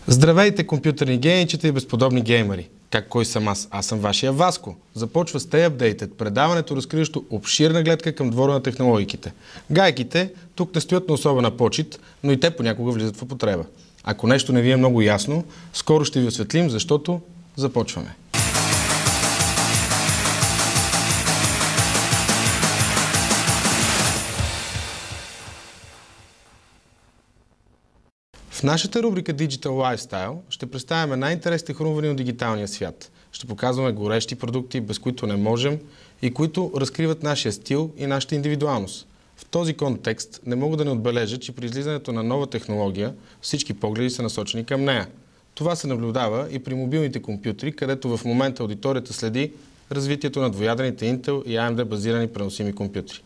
Здравейте, компютърни генийчета и безподобни геймери! Кой съм аз? Аз съм вашия Васко. Започва Stay Updated, предаването, разкриващо обширна гледка към двора на технологиките. Гайките тук не стоят на особена почит, но и те понякога влизат в употреба. Ако нещо не ви е много ясно, скоро ще ви осветлим, защото започваме. В нашата рубрика Digital Lifestyle ще представяме най-интересните хрумвания от дигиталния свят. Ще показваме горещи продукти, без които не можем и които разкриват нашия стил и нашата индивидуалност. В този контекст не мога да не отбележа, че при излизането на нова технология всички погледи са насочени към нея. Това се наблюдава и при мобилните компютри, където в момента аудиторията следи развитието на двуядрените Intel и AMD базирани преносими компютри.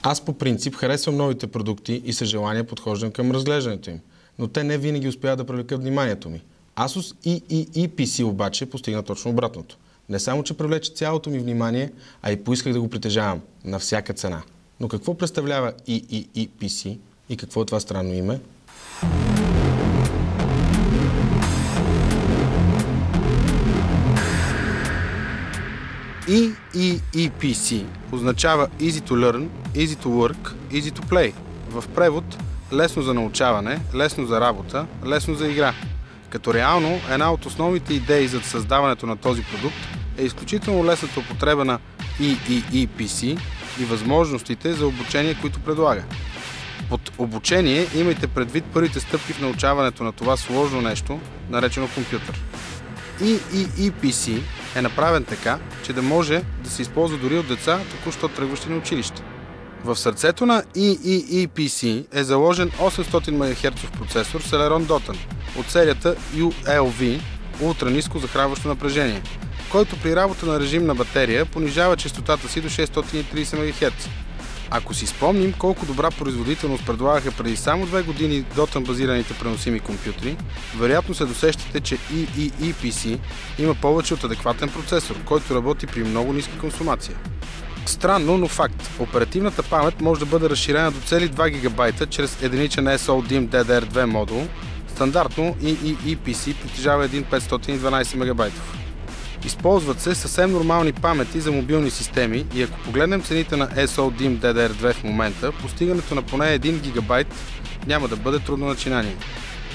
Аз по принцип харесвам новите продукти и със желание подхождам към разглеждането им, но те не винаги успяват да привлекат вниманието ми. Asus EEE-PC обаче постигна точно обратното. Не само, че привлече цялото ми внимание, а и поисках да го притежавам на всяка цена. Но какво представлява EEE-PC и какво е това странно име? EEE-PC означава Easy to Learn, Easy to Work, Easy to Play. В превод лесно за научаване, лесно за работа, лесно за игра. Като реално една от основните идеи за създаването на този продукт е изключително лесната употреба на EEE-PC и възможностите за обучение, които предлага. Под обучение имайте предвид първите стъпки в научаването на това сложно нещо, наречено компютър. EEE-PC е направен така, че да може да се използва дори от деца, току-що тръгващи на училище. В сърцето на EEE-PC е заложен 800 МHz процесор Celeron Dothan от серията ULV ултра ниско захранващо напрежение, който при работа на режим на батерия понижава честотата си до 630 МHz. Ако си спомним колко добра производителност предлагаха преди само 2 години Dothan базираните преносими компютри, вероятно се досещате, че EEE-PC има повече от адекватен процесор, който работи при много ниска консумация. Странно, но факт. Оперативната памет може да бъде разширена до цели 2 ГБ чрез единичен SODIMM DDR2 модул. Стандартно EEE-PC притежава един 512 МБ. Използват се съвсем нормални памети за мобилни системи и ако погледнем цените на SODIMM DDR2 в момента, постигането на поне 1 ГБ няма да бъде трудно начинание.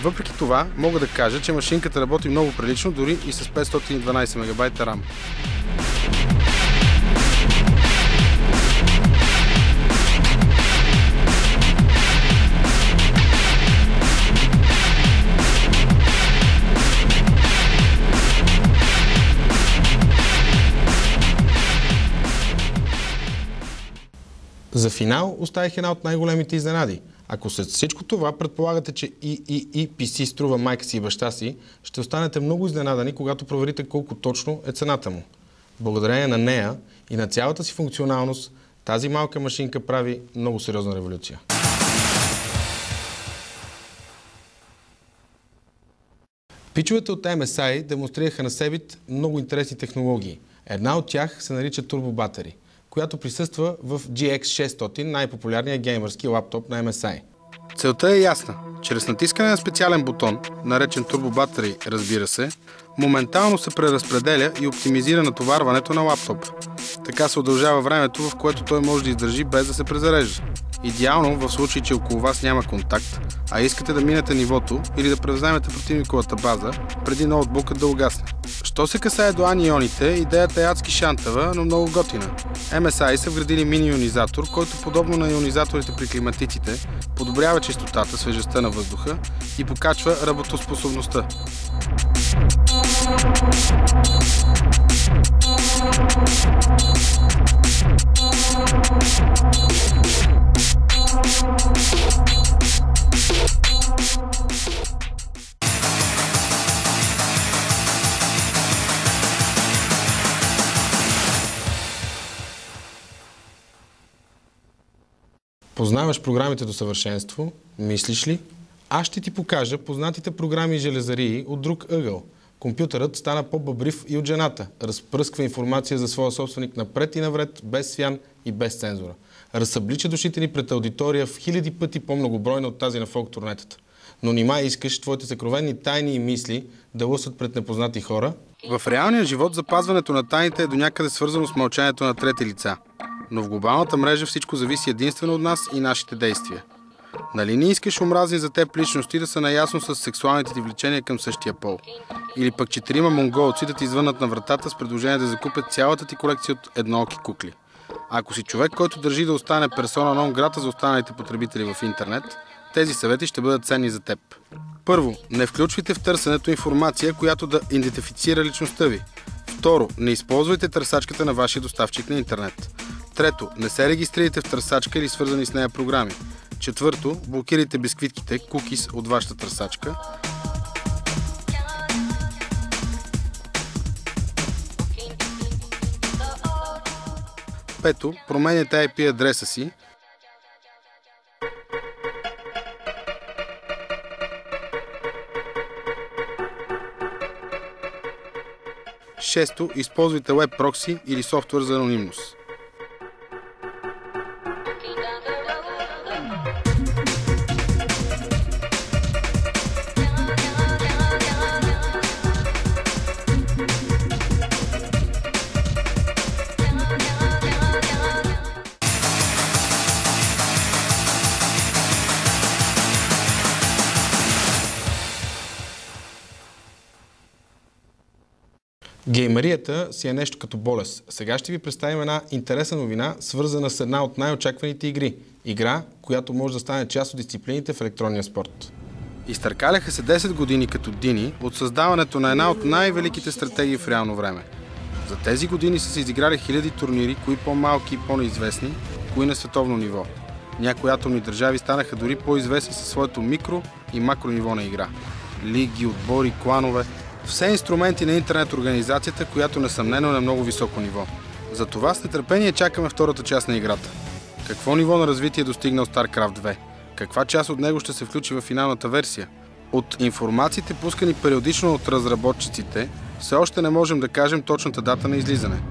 Въпреки това, мога да кажа, че машинката работи много прилично, дори и с 512 МБ RAM. За финал оставих една от най-големите изненади. Ако след всичко това предполагате, че EEE-PC струва майка си и баща си, ще останете много изненадани, когато проверите колко точно е цената му. Благодарение на нея и на цялата си функционалност, тази малка машинка прави много сериозна революция. Пичовете от MSI демонстрираха на Cebit много интересни технологии. Една от тях се нарича Turbo Battery, която присъства в GX600, най-популярния геймърски лаптоп на MSI. Целта е ясна. Чрез натискане на специален бутон, наречен Turbo Battery, разбира се, моментално се преразпределя и оптимизира натоварването на лаптоп. Така се удължава времето, в което той може да издържи без да се презарежда. Идеално в случай, че около вас няма контакт, а искате да минете нивото или да превземете противниковата база, преди ноутбукът да угасне. Що се касае до анионите, идеята е адски шантава, но много готина. MSI са вградили мини-ионизатор, който подобно на ионизаторите при климатиците, подобрява чистотата, свежестта на въздуха и покачва работоспособността. Познаваш програмите до съвършенство, мислиш ли? Аз ще ти покажа познатите програми и железарии от друг ъгъл. Компютърът стана по-бъбрив и от жената. Разпръсква информация за своя собственик напред и навред, без свян и без цензура. Разсъблича душите ни пред аудитория в хиляди пъти по-многобройна от тази на фолк турнетата. но нима искаш твоите съкровенни тайни и мисли да лъсват пред непознати хора? В реалния живот запазването на тайните е до някъде свързано с мълчанието на трети лица. Но в глобалната мрежа всичко зависи единствено от нас и нашите действия. Нали не искаш омразни за теб личности да са наясно с сексуалните ти влечения към същия пол? Или пък 4 монголци да ти звъннат на вратата с предложение да закупят цялата ти колекция от еднооки кукли? Ако си човек, който държи да остане персона нон грата за останалите потребители в интернет, тези съвети ще бъдат ценни за теб. Първо, не включвайте в търсенето информация, която да идентифицира личността ви. Второ, не използвайте търсачката на вашия доставчик на интернет. Трето, не се регистрирайте в търсачка или свързани с нея програми. Четвърто, блокирайте бисквитките, кукис от вашата търсачка. Пето, променяйте IP адреса си. Шесто, използвайте web прокси или софтуер за анонимност. Геймерията си е нещо като болест. Сега ще ви представим една интересна новина, свързана с една от най-очакваните игри. Игра, която може да стане част от дисциплините в електронния спорт. Изтъркаляха се 10 години като Дини от създаването на една от най-великите стратегии в реално време. За тези години са се изиграли хиляди турнири, кои по-малки и по-неизвестни, кои на световно ниво. Някои атомни държави станаха дори по-известни със своето микро и макро ниво на игра. Лиги, отбори, кланове. Все инструменти на интернет организацията, която несъмнено е на много високо ниво. Затова с нетърпение чакаме втората част на играта. Какво ниво на развитие е достигнал StarCraft 2? Каква част от него ще се включи в финалната версия? От информациите, пускани периодично от разработчиците, все още не можем да кажем точната дата на излизане.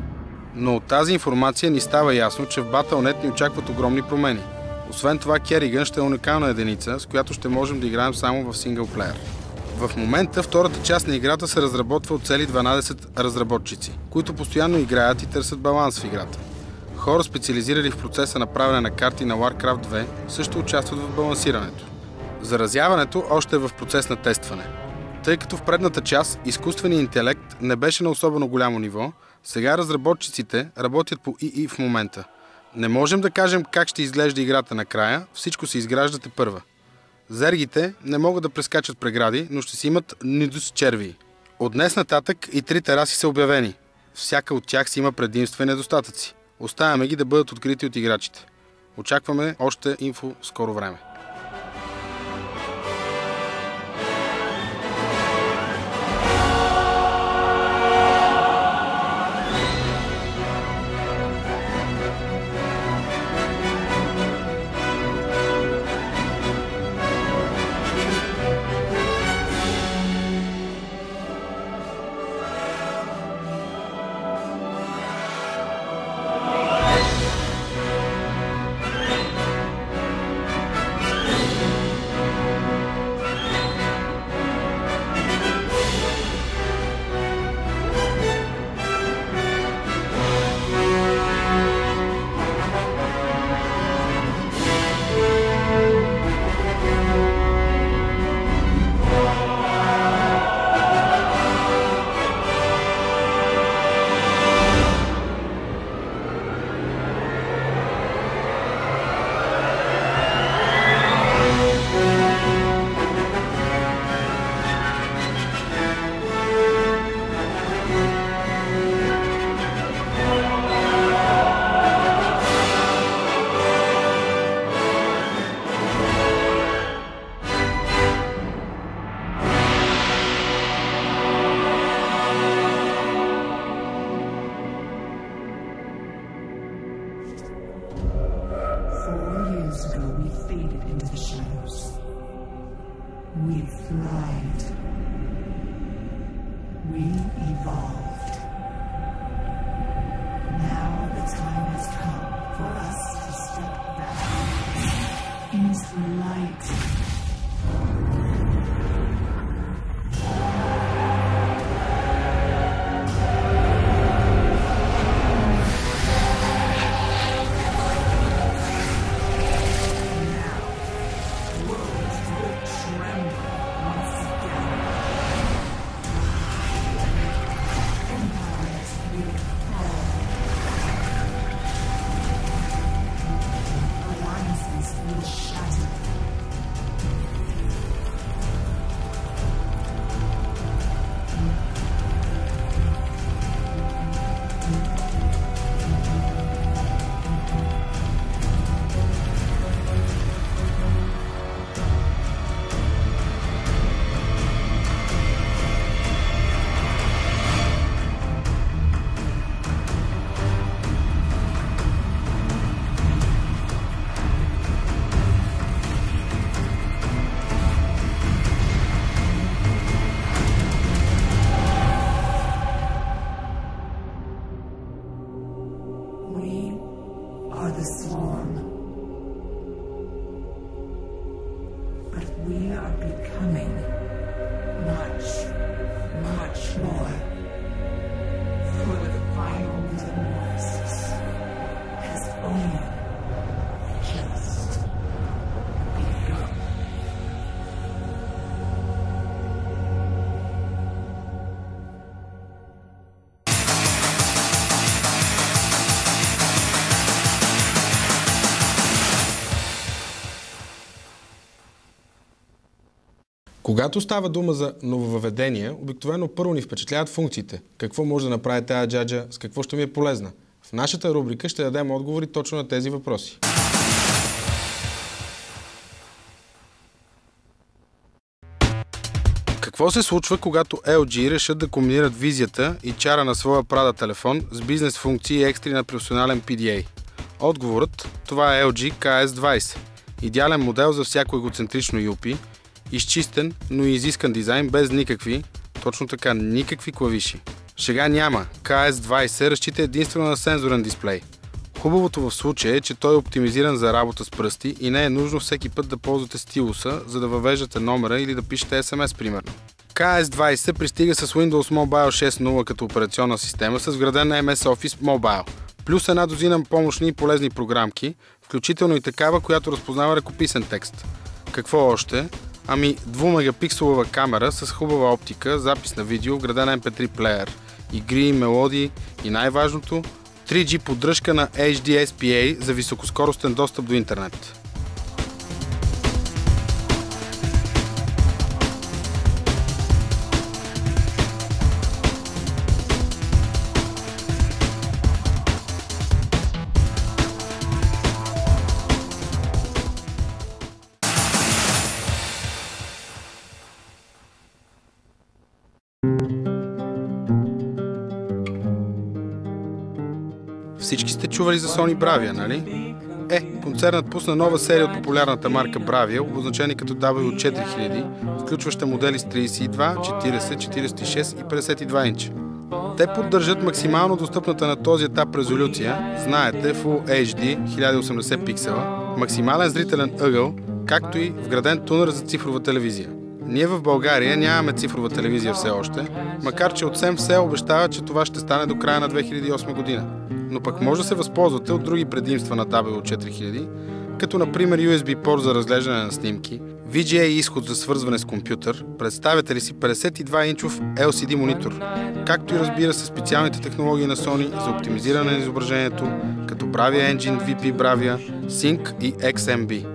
Но от тази информация ни става ясно, че в Battle.net ни очакват огромни промени. Освен това, Кериган ще е уникална единица, с която ще можем да играем само в синглплеер. В момента втората част на играта се разработва от цели 12 разработчици, които постоянно играят и търсят баланс в играта. Хора, специализирали в процеса на правене на карти на Warcraft 2, също участват в балансирането. Заразяването още е в процес на тестване. Тъй като в предната част изкуственият интелект не беше на особено голямо ниво, сега разработчиците работят по ИИ в момента. Не можем да кажем как ще изглежда играта накрая, всичко се изгражда тепърва. Зергите не могат да прескачат прегради, но ще си имат нидус червии. От днес нататък и 3 раси са обявени. Всяка от тях си има предимства и недостатъци. Оставяме ги да бъдат открити от играчите. Очакваме още инфо в скоро време. We thrived. We evolved. Now the time has come for us to step back into light. more. For the final diagnosis has only just begun. Когато става дума за нововъведения, обикновено първо ни впечатляват функциите. Какво може да направи тази джаджа, с какво ще ми е полезна. В нашата рубрика ще дадем отговори точно на тези въпроси. Какво се случва, когато LG решат да комбинират визията и чара на своя Prada телефон с бизнес функции и екстри на професионален PDA? Отговорът – това е LG KS20. Идеален модел за всяко егоцентрично юпи, изчистен, но и изискан дизайн без никакви, точно така, никакви клавиши. Шега няма. KS20 разчита единствено на сензорен дисплей. Хубавото в случая е, че той е оптимизиран за работа с пръсти и не е нужно всеки път да ползвате стилуса, за да въвеждате номера или да пишете SMS, примерно. KS20 пристига с Windows Mobile 6.0 като операционна система с вграден MS Office Mobile, плюс една дозина помощни и полезни програмки, включително и такава, която разпознава ръкописен текст. Какво още? Ами 2-мегапикселова камера с хубава оптика, запис на видео, вграден MP3 плеер, игри, мелодии и най-важното 3G поддръжка на HD SPA за високоскоростен достъп до интернет. Всички сте чували за Sony Bravia, нали? Концернът пусна нова серия от популярната марка Bravia, обозначени като W4000, включваща модели с 32, 40, 46 и 52 инча. Те поддържат максимално достъпната на този етап резолюция, знаете, Full HD 1080 пиксела, максимален зрителен ъгъл, както и вграден тунер за цифрова телевизия. Ние в България нямаме цифрова телевизия все още, макар че от СЕМ все обещава, че това ще стане до края на 2008 година. Но пък може да се възползвате от други предимства на W4000, като например USB порт за разглеждане на снимки, VGA изход за свързване с компютър, представете ли си 52-инчов LCD монитор, както и разбира се специалните технологии на Sony за оптимизиране на изображението, като Bravia Engine, VP Bravia, Sync и XMB.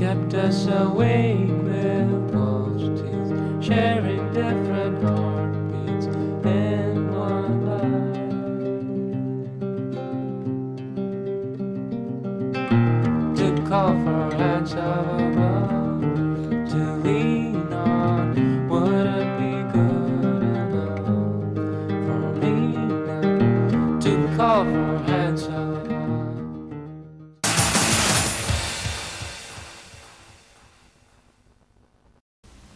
Kept us awake with false teeth, sharing different heartbeats in one life. To call for hands of above, to lean on, would it be good enough for me now? To call for hands of above.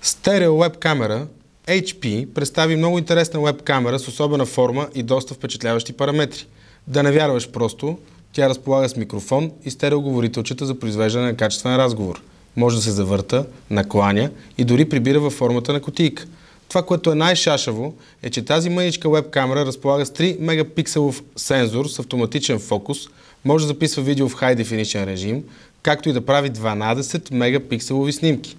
Стерео веб камера HP представи много интересна веб камера с особена форма и доста впечатляващи параметри. Да не вярваш просто, тя разполага с микрофон и стереоговорителчета за произвеждане на качествен разговор. Може да се завърта, накланя и дори прибира във формата на кутийка. Това, което е най-шашаво, е, че тази мъничка веб камера разполага с 3 мегапикселов сензор с автоматичен фокус, може да записва видео в High Definition режим, както и да прави 12 мегапикселови снимки.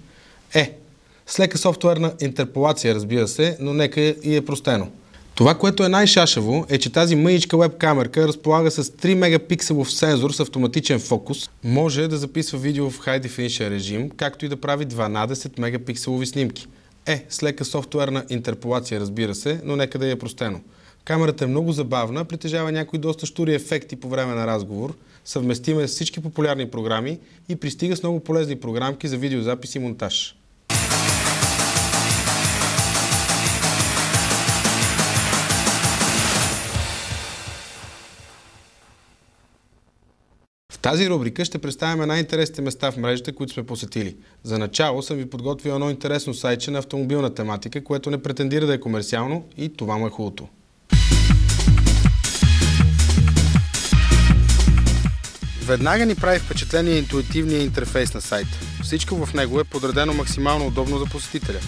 С лека софтуерна интерполация, разбира се, но нека и е простено. Това, което е най-шашаво, е, че тази мъничка веб-камерка разполага с 3 мегапикселов сензор с автоматичен фокус, може да записва видео в High Definition режим, както и да прави 12 мегапикселови снимки. С лека софтуерна интерполация, разбира се, но нека да е простено. Камерата е много забавна, притежава някои доста щури ефекти по време на разговор, съвместима е с всички популярни програми и пристига с много полезни програмки за видеозапис и монтаж. В тази рубрика ще представяме най-интересните места в мрежата, които сме посетили. За начало съм ви подготвил едно интересно сайтче на автомобилна тематика, което не претендира да е комерциално и това му е хубавото. Веднага ни прави впечатление интуитивния интерфейс на сайта. Всичко в него е подредено максимално удобно за посетителя.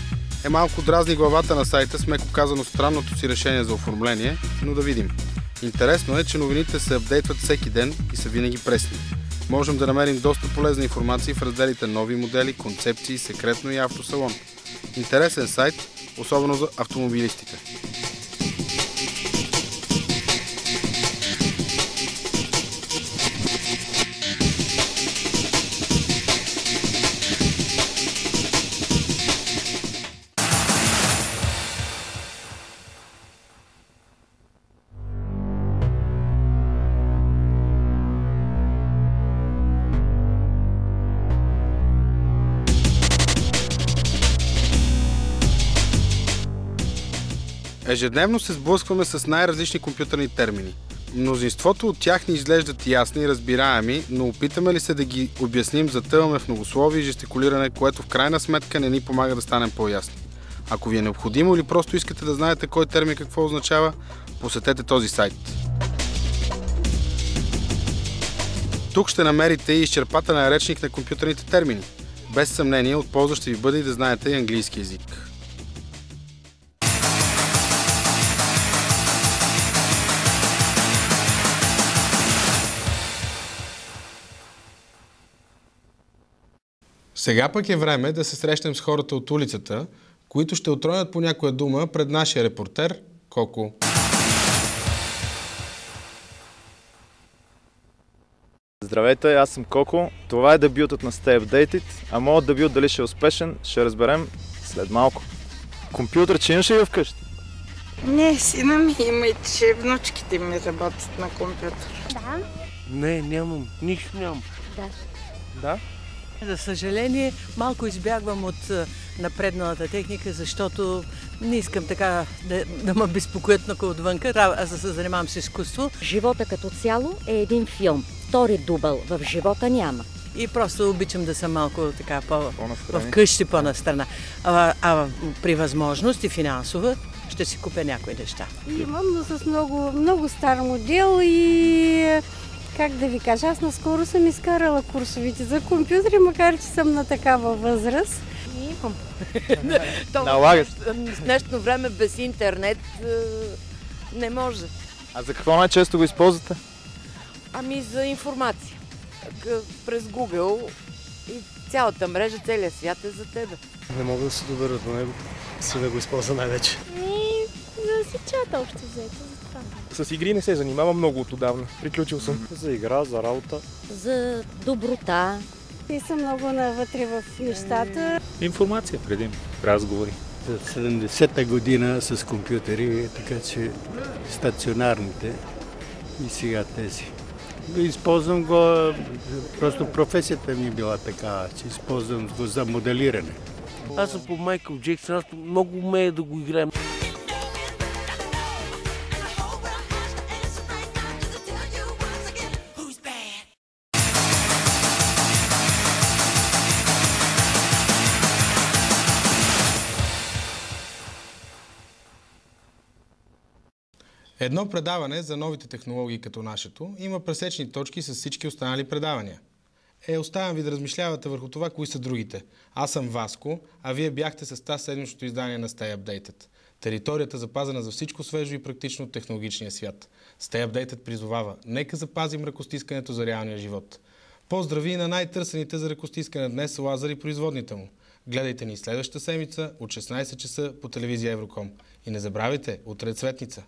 Малко дразни главата на сайта с меко казано странното си решение за оформление, но да видим. Интересно е, че новините се апдейтват всеки ден и са винаги пресни. Можем да намерим доста полезна информация в разделите нови модели, концепции, секретно и автосалон. Интересен сайт, особено за автомобилистите. Ежедневно се сблъскваме с най-различни компютърни термини. Мнозинството от тях ни изглеждат ясни и разбираеми, но опитаме ли се да ги обясним, затъваме в многословие и жестикулиране, което в крайна сметка не ни помага да станем по-ясни. Ако ви е необходимо или просто искате да знаете кой термин какво означава, посетете този сайт. Тук ще намерите и изчерпателен речник на компютърните термини. Без съмнение, от полза ще ви бъде и да знаете и английски език. Сега пък е време да се срещнем с хората от улицата, които ще отронят по някоя дума пред нашия репортер Коко. Здравейте, аз съм Коко. Това е дебютът на Stay Updated, а моят дебют дали ще е успешен, ще разберем след малко. Компютър, че имаш ли вкъщи? Не, сина ми има и че внучките ми работят на компютър. Да. Не, нямам. Нищо нямам. Да. Да? За съжаление, малко избягвам от напредналата техника, защото не искам така да ме безпокоят много отвънка, аз да се занимавам с изкуство. Живота като цяло е един филм. Втори дубъл в живота няма. И просто обичам да съм малко така вкъщи по-настрана. А при възможност и финансова ще си купя някои неща. Имам, но с много стар модел и как да ви кажа, аз наскоро съм изкарала курсовите за компютри, макар че съм на такава възраст. Имам. Налага се. В днешно време без интернет не може. А за какво най-често го използвате? Ами за информация. През Google и цялата мрежа, целият свят е за тебе. Не мога да се добера до него. Си да го използва най-вече. За си чата общо взето. С игри не се занимавам много от отдавна. Приключил съм. За игра, за работа. За доброта. И съм много навътре в нещата. Информация преди разговори. 70-та година с компютъри, така че стационарните и сега тези. Използвам го, просто професията ми била такава, че използвам го за моделиране. Аз съм по Майкъл Джексън, аз много умея да го играем. Едно предаване за новите технологии като нашето има пресечни точки с всички останали предавания. Оставям ви да размишлявате върху това, кои са другите. Аз съм Васко, а вие бяхте с тази седмичното издание на Stay Updated. Територията запазена за всичко свежо и практично от технологичния свят. Stay Updated призовава, нека запазим ръкостискането за реалния живот. Поздрави на най-търсените за ръкостискане днес Лазар и производните му. Гледайте ни следващата седмица от 16 часа по телевизия Евроком. И не забравяйте, утре е Цветница.